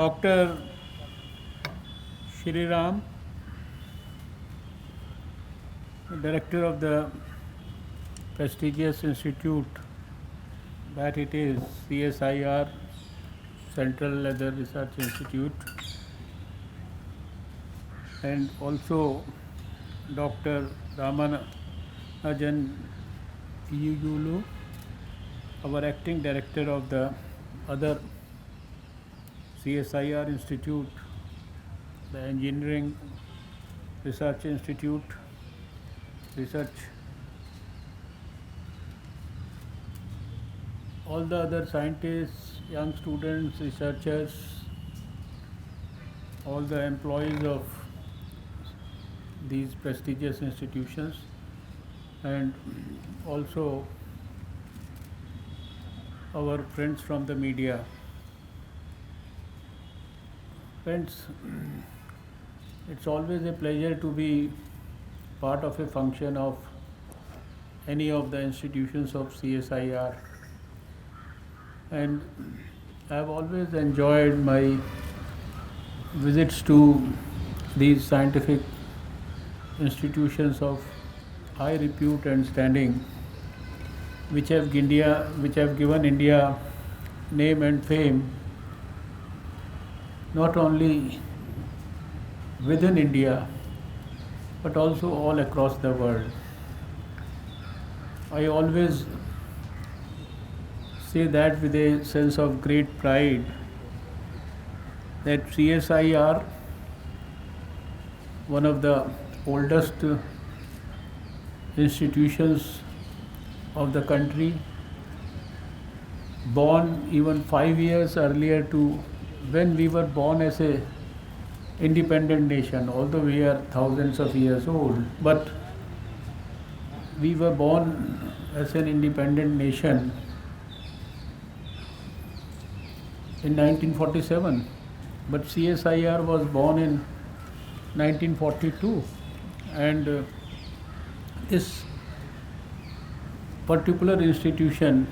Dr. Shri Ram, director of the prestigious institute that it is CSIR, Central Leather Research Institute, and also Dr. Ramanajan Iyulu, our acting director of the other CSIR Institute, the Engineering Research Institute, Research, all the other scientists, young students, researchers, all the employees of these prestigious institutions, and also our friends from the media. Friends, it's always a pleasure to be part of a function of any of the institutions of CSIR, and I've always enjoyed my visits to these scientific institutions of high repute and standing, which have given India name and fame, not only within India but also all across the world. I always say that with a sense of great pride that CSIR, one of the oldest institutions of the country, born even 5 years earlier to when we were born as a independent nation, although we are thousands of years old, but we were born as an independent nation in 1947, but CSIR was born in 1942, and this particular institution,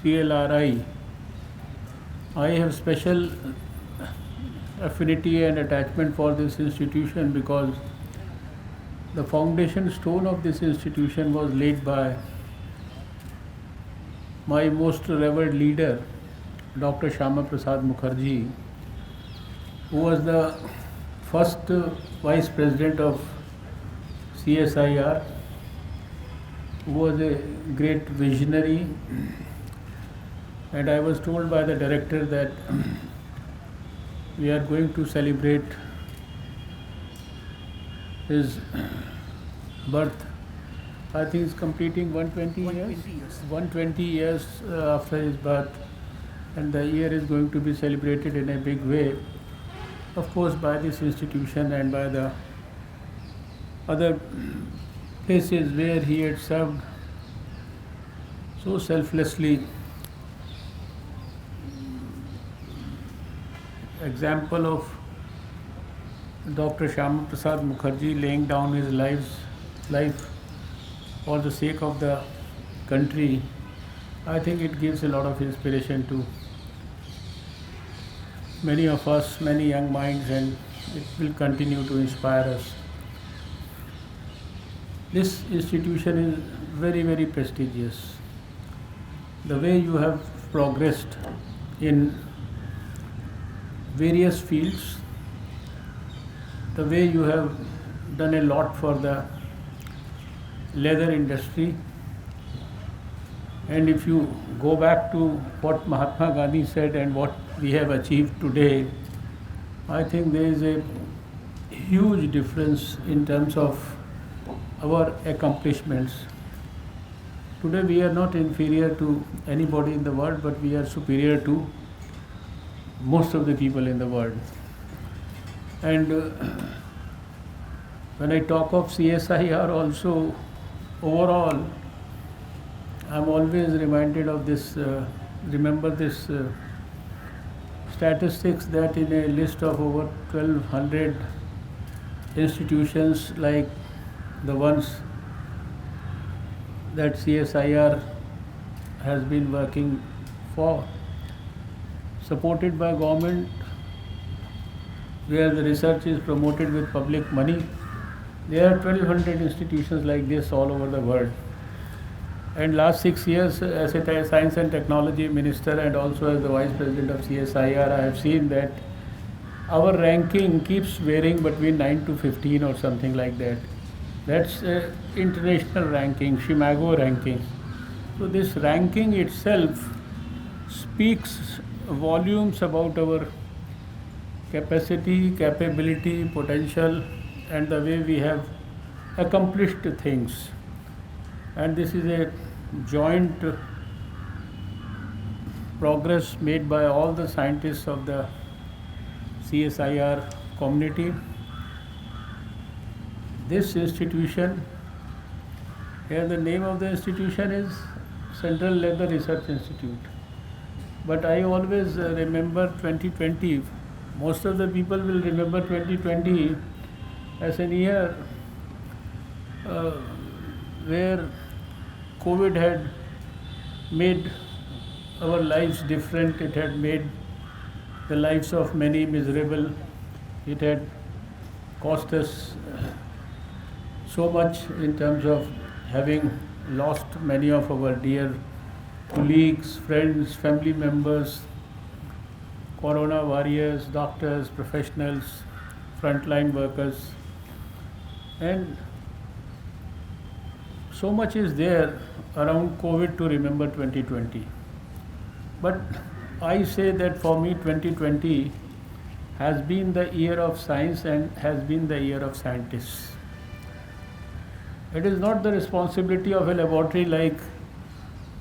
CLRI, I have special affinity and attachment for this institution because the foundation stone of this institution was laid by my most revered leader, Dr. Shyama Prasad Mukherjee, who was the first vice president of CSIR, who was a great visionary, and I was told by the director that we are going to celebrate his birth. I think it's completing 120 years. 120 years after his birth, and the year is going to be celebrated in a big way, of course, by this institution and by the other places where he had served so selflessly. Example of Dr. Shyama Prasad Mukherjee laying down his life for the sake of the country. I think it gives a lot of inspiration to many of us, many young minds, and it will continue to inspire us. This institution is very, very prestigious. The way you have progressed in various fields, the way you have done a lot for the leather industry, and if you go back to what Mahatma Gandhi said and what we have achieved today, I think there is a huge difference in terms of our accomplishments. Today we are not inferior to anybody in the world, but we are superior to most of the people in the world. And when I talk of CSIR also, overall, I'm always reminded of this, remember this statistics that in a list of over 1200 institutions like the ones that CSIR has been working for, supported by government, where the research is promoted with public money. There are 1200 institutions like this all over the world. And last 6 years as a science and technology minister and also as the vice president of CSIR, I have seen that our ranking keeps varying between 9 to 15 or something like that. That's international ranking, Shimago ranking. So this ranking itself speaks volumes about our capacity, capability, potential, and the way we have accomplished things. And this is a joint progress made by all the scientists of the CSIR community. This institution, here the name of the institution is Central Leather Research Institute. But I always remember 2020. Most of the people will remember 2020 as an year where COVID had made our lives different. It had made the lives of many miserable. It had cost us so much in terms of having lost many of our dear colleagues, friends, family members, corona warriors, doctors, professionals, frontline workers, and so much is there around COVID to remember 2020. But I say that for me 2020 has been the year of science and has been the year of scientists. It is not the responsibility of a laboratory like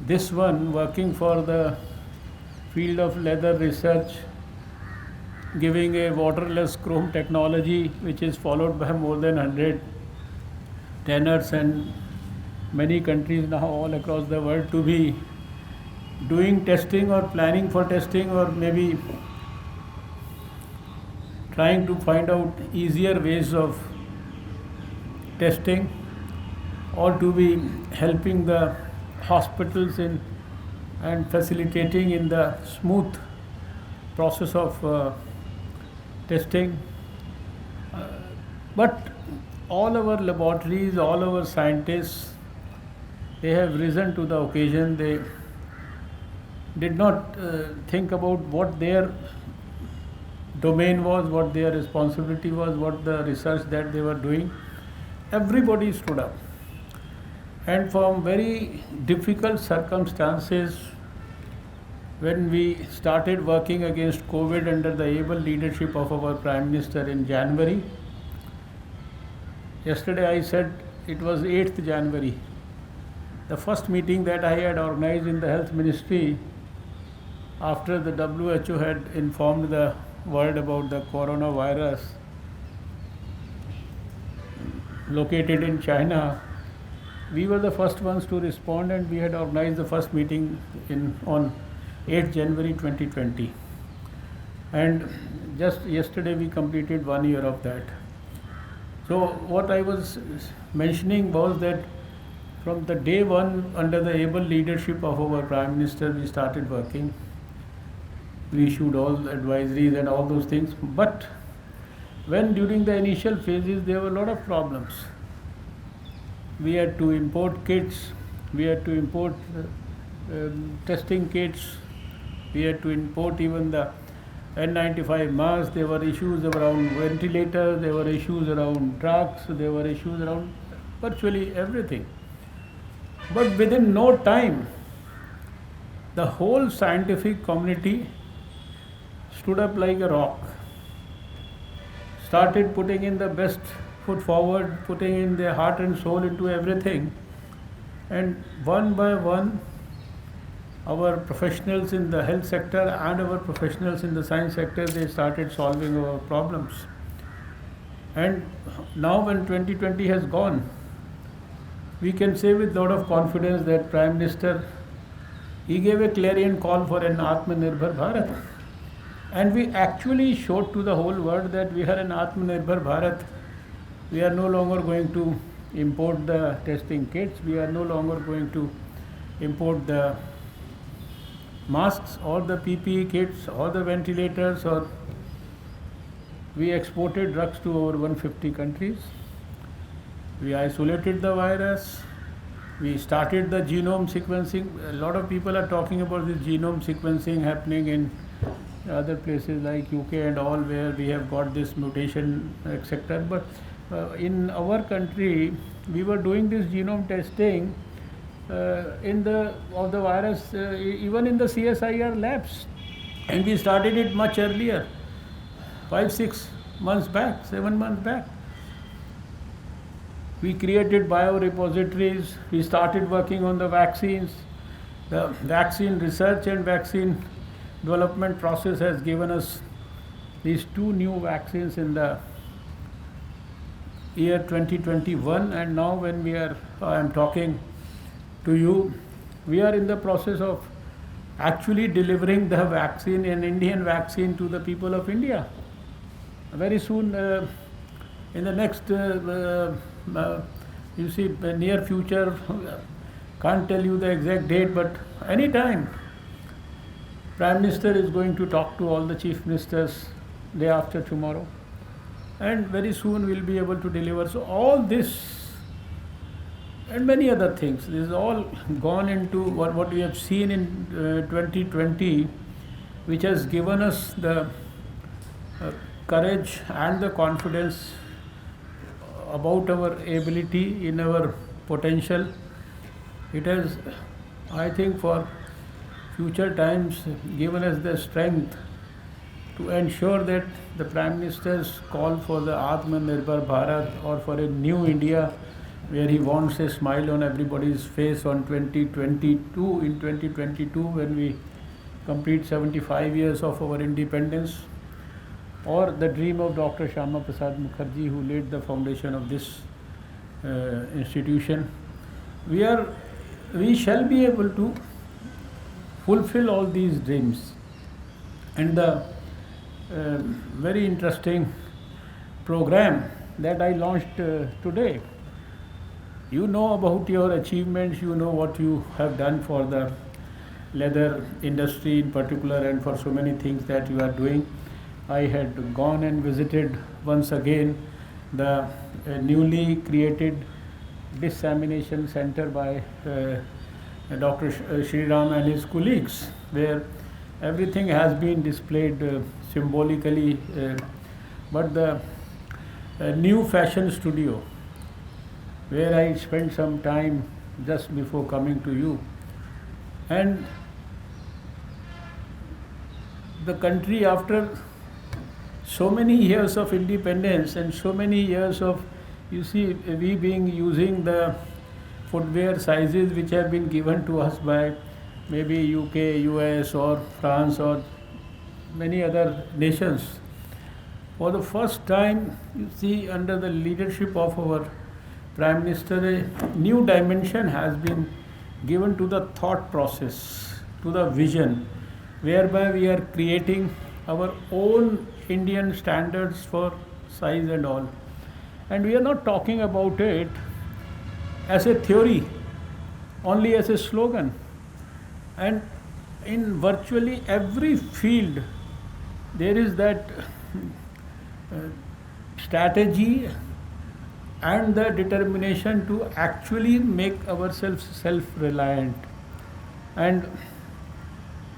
this one working for the field of leather research, giving a waterless chrome technology which is followed by more than 100 tanners and many countries now all across the world, to be doing testing or planning for testing or maybe trying to find out easier ways of testing, or to be helping the hospitals in and facilitating in the smooth process of testing. But all our laboratories, all our scientists, they have risen to the occasion. They did not think about what their domain was, what their responsibility was, what the research that they were doing. Everybody stood up. And from very difficult circumstances, when we started working against COVID under the able leadership of our Prime Minister in January, yesterday I said it was 8th January, the first meeting that I had organized in the Health Ministry after the WHO had informed the world about the coronavirus located in China. We were the first ones to respond, and we had organized the first meeting on 8th January 2020. And just yesterday we completed 1 year of that. So what I was mentioning was that from the day one, under the able leadership of our Prime Minister, we started working. We issued all advisories and all those things. But when during the initial phases there were a lot of problems. We had to import kits, we had to import testing kits, we had to import even the N95 masks. There were issues around ventilators, there were issues around trucks, there were issues around virtually everything. But within no time, the whole scientific community stood up like a rock, started putting in the best foot forward, putting in their heart and soul into everything. And one by one, our professionals in the health sector and our professionals in the science sector, they started solving our problems. And now when 2020 has gone, we can say with a lot of confidence that Prime Minister, he gave a clarion call for an Atmanirbhar Bharat. And we actually showed to the whole world that we are an Atmanirbhar Bharat. We are no longer going to import the testing kits. We are no longer going to import the masks, or the PPE kits, or the ventilators, or we exported drugs to over 150 countries. We isolated the virus. We started the genome sequencing. A lot of people are talking about this genome sequencing happening in other places like UK and all, where we have got this mutation, etc. But in our country, we were doing this genome testing of the virus even in the CSIR labs, and we started it much earlier, 5-6 months back, 7 months back. We created biorepositories. We started working on the vaccines. The vaccine research and vaccine development process has given us these 2 new vaccines in the year 2021, and now when I am talking to you, we are in the process of actually delivering the vaccine, an Indian vaccine, to the people of India. Very soon, in the next, near future, can't tell you the exact date, but any time, Prime Minister is going to talk to all the Chief Ministers day after tomorrow, and very soon we'll be able to deliver. So all this and many other things, this is all gone into what we have seen in 2020, which has given us the courage and the confidence about our ability, in our potential. It has, I think, for future times given us the strength to ensure that the Prime Minister's call for the Atmanirbhar Bharat, or for a new India where he wants a smile on everybody's face in 2022, when we complete 75 years of our independence, or the dream of Dr. Shyama Prasad Mukherjee, who laid the foundation of this institution. We shall be able to fulfill all these dreams. And the very interesting program that I launched today, you know about your achievements, you know what you have done for the leather industry in particular, and for so many things that you are doing. I had gone and visited once again the newly created dissemination center by Dr. Shriram and his colleagues, where everything has been displayed symbolically, but the new fashion studio, where I spent some time just before coming to you, and the country, after so many years of independence and so many years of, we using the footwear sizes which have been given to us by maybe UK, US, or France, or many other nations. For the first time, under the leadership of our Prime Minister, a new dimension has been given to the thought process, to the vision, whereby we are creating our own Indian standards for size and all. And we are not talking about it as a theory, only as a slogan. And in virtually every field, there is that strategy and the determination to actually make ourselves self-reliant. And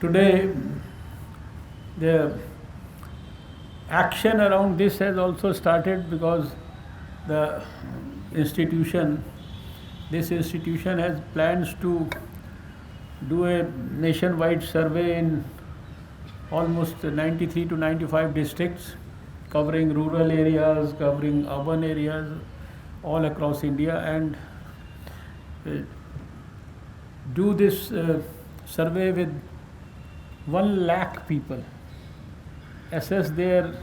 today, the action around this has also started, because this institution has plans to do a nationwide survey in almost 93 to 95 districts, covering rural areas, covering urban areas, all across India, and do this survey with 1 lakh people, assess their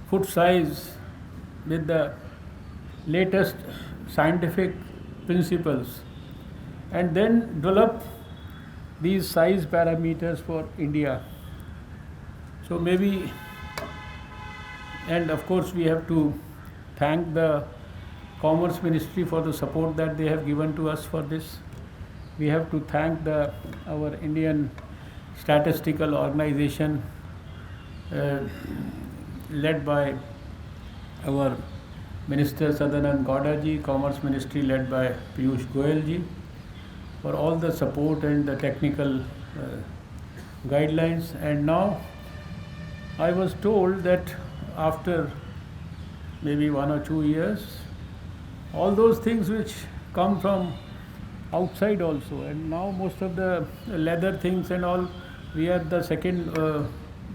foot size with the latest scientific principles, and then develop these size parameters for India. So maybe, and of course we have to thank the Commerce Ministry for the support that they have given to us for this. we have to thank our Indian Statistical Organization, uh, led by our Minister Sadanand Gowda ji, Commerce Ministry led by Piyush Goyal ji, for all the support and the technical guidelines. And now I was told that after maybe 1 or 2 years, all those things which come from outside also, and now most of the leather things and all, we are the second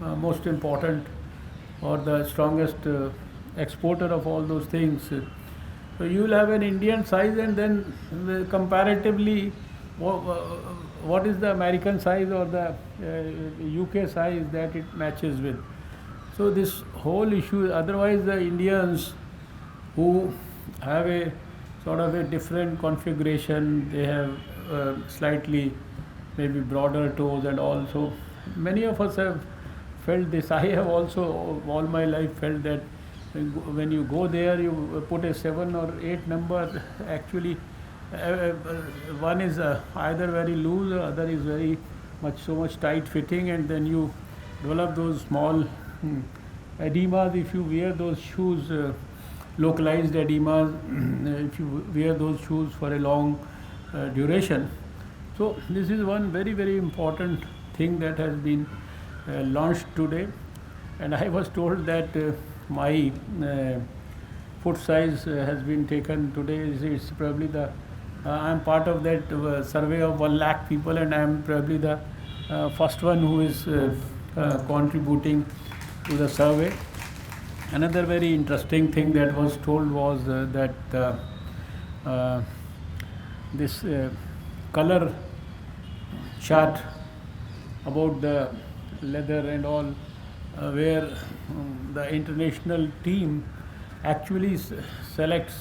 most important or the strongest exporter of all those things. So you will have an Indian size, and then comparatively, what is the American size or the UK size that it matches with. So this whole issue, otherwise the Indians who have a sort of a different configuration, they have slightly maybe broader toes and all. So many of us have felt this. I have also all my life felt that when you go there, you put a 7 or 8 number. Actually, one is either very loose, or other is very so much tight fitting, and then you develop those small edemas if you wear those shoes. Localized edemas if you wear those shoes for a long duration. So this is one very, very important thing that has been launched today, and I was told that my foot size has been taken today. It's probably the I am part of that survey of 1 lakh people, and I am probably the first one who is contributing to the survey. Another very interesting thing that was told was that this color chart about the leather and all, where the international team actually selects,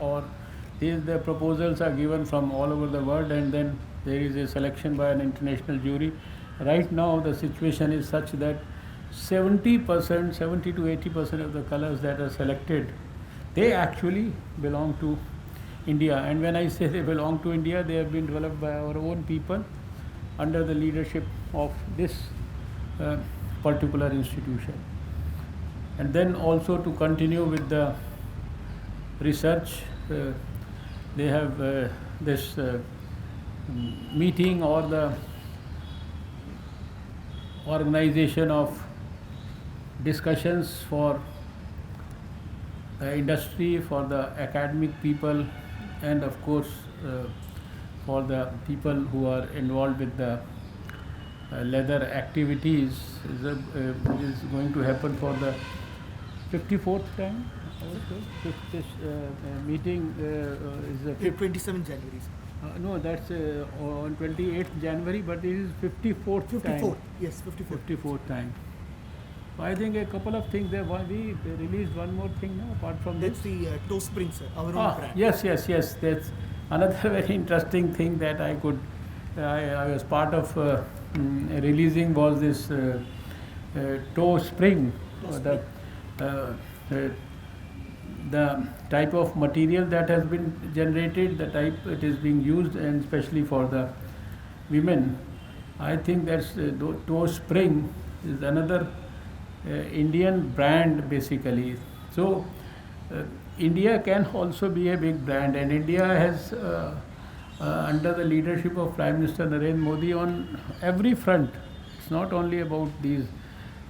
or the proposals are given from all over the world, and then there is a selection by an international jury. Right now the situation is such that 70%, 70 to 80% of the colors that are selected, they actually belong to India. And when I say they belong to India, they have been developed by our own people under the leadership of this particular institution. And then also to continue with the research, they have this meeting or the organization of discussions for the industry, for the academic people, and of course for the people who are involved with the leather activities, is going to happen for the 54th time. This meeting is the 27 January. no, that's on 28th January, but it is 54th time. 54th, yes, 54th. 54th time. So I think a couple of things there. We released one more thing now, apart from That's this. the Toe Springs, sir, our own brand. Yes. That's another very interesting thing that I was part of releasing, was this toe spring. The type of material that has been generated, the type it is being used, and especially for the women. I think that's Toe Spring is another Indian brand basically. So India can also be a big brand, and India has under the leadership of Prime Minister Narendra Modi on every front. It's not only about these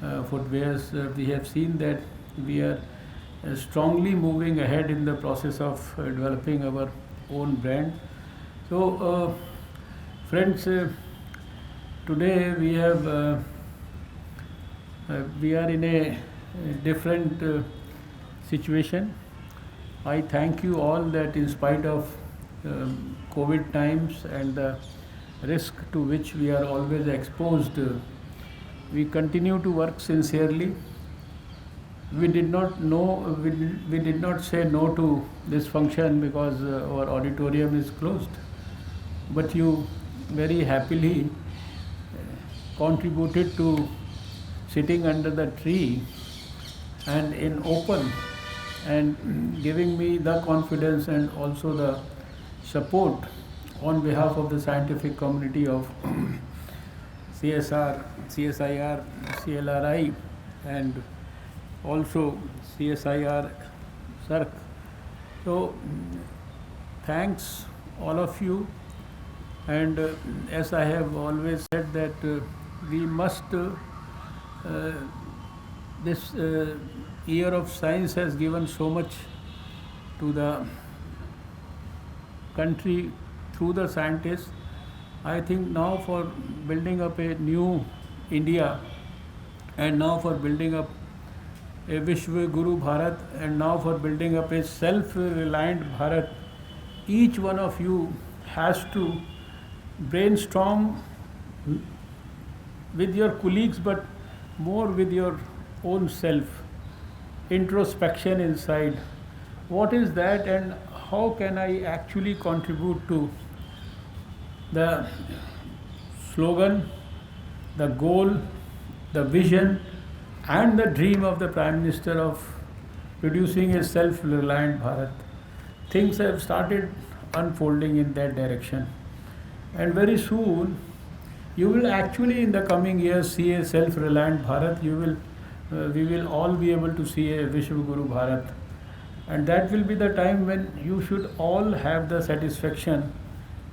footwears. We have seen that we are strongly moving ahead in the process of developing our own brand. So friends, today we are in a different situation. I thank you all that in spite of COVID times and the risk to which we are always exposed, we continue to work sincerely. We did not say no to this function because our auditorium is closed, but you very happily contributed to sitting under the tree and in open, and giving me the confidence and also the support on behalf of the scientific community of CSR, CSIR, CLRI, and also CSIR, CERC. So, thanks all of you. And as I have always said that we must, this year of science has given so much to the country through the scientists. I think now for building up a new India, and now for building up a Vishwa Guru Bharat, and now for building up a self-reliant Bharat, each one of you has to brainstorm with your colleagues, but more with your own self, introspection inside. What is that, and how can I actually contribute to the slogan, the goal, the vision, and the dream of the Prime Minister of producing a self-reliant Bharat? Things have started unfolding in that direction. And very soon, you will actually in the coming years see a self-reliant Bharat. We will all be able to see a Vishwa Guru Bharat. And that will be the time when you should all have the satisfaction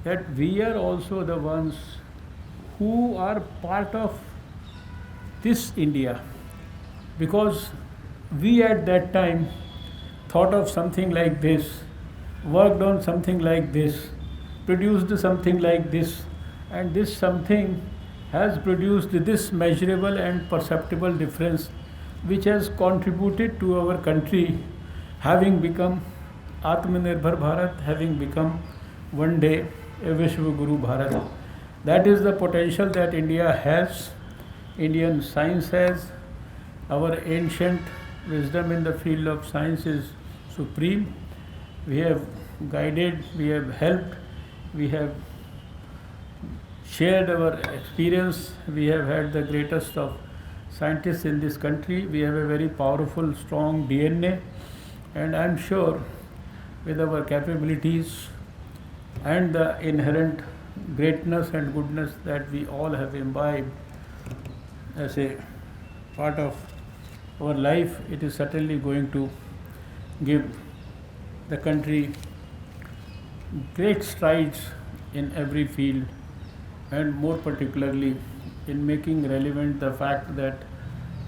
that we are also the ones who are part of this India. Because we at that time thought of something like this, worked on something like this, produced something like this, and this something has produced this measurable and perceptible difference which has contributed to our country having become Atmanirbhar Bharat, having become one day a Vishwa Guru Bharat. That is the potential that India has, Indian science has. Our ancient wisdom in the field of science is supreme. We have guided, we have helped, we have shared our experience. We have had the greatest of scientists in this country. We have a very powerful, strong DNA, and I am sure with our capabilities and the inherent greatness and goodness that we all have imbibed as a part of our life, it is certainly going to give the country great strides in every field, and more particularly in making relevant the fact that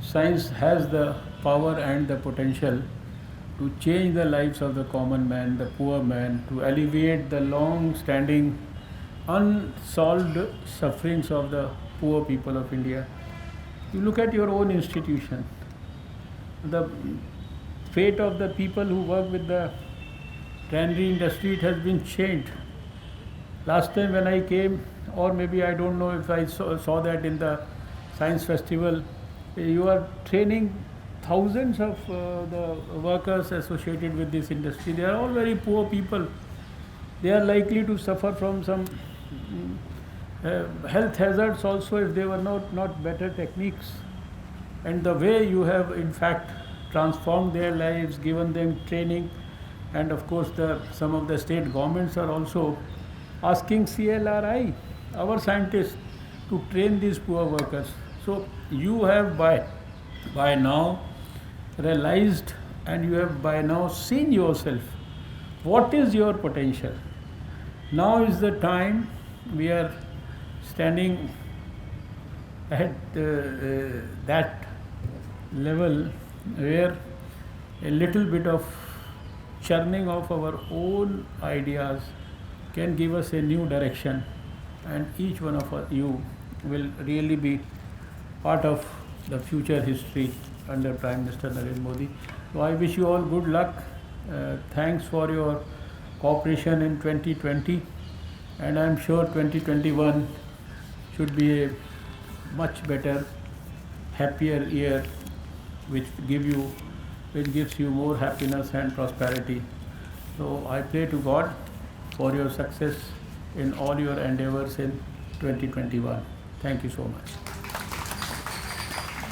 science has the power and the potential to change the lives of the common man, the poor man, to alleviate the long-standing unsolved sufferings of the poor people of India. You look at your own institution, the fate of the people who work with the tannery industry, it has been changed. Last time when I came, or maybe I don't know if I saw that in the science festival, you are training thousands of the workers associated with this industry. They are all very poor people. They are likely to suffer from some health hazards also if they were not better techniques. And the way you have in fact transformed their lives, given them training, and of course some of the state governments are also asking CLRI, our scientists, to train these poor workers. So you have by now realized, and you have by now seen yourself what is your potential. Now is the time. We are standing at that level where a little bit of churning of our own ideas can give us a new direction, and each one of you will really be part of the future history under Prime Minister Narendra Modi. So I wish you all good luck. Thanks for your cooperation in 2020, and I am sure 2021 should be a much better, happier year, which gives you more happiness and prosperity. So I pray to God for your success in all your endeavors in 2021. Thank you so much.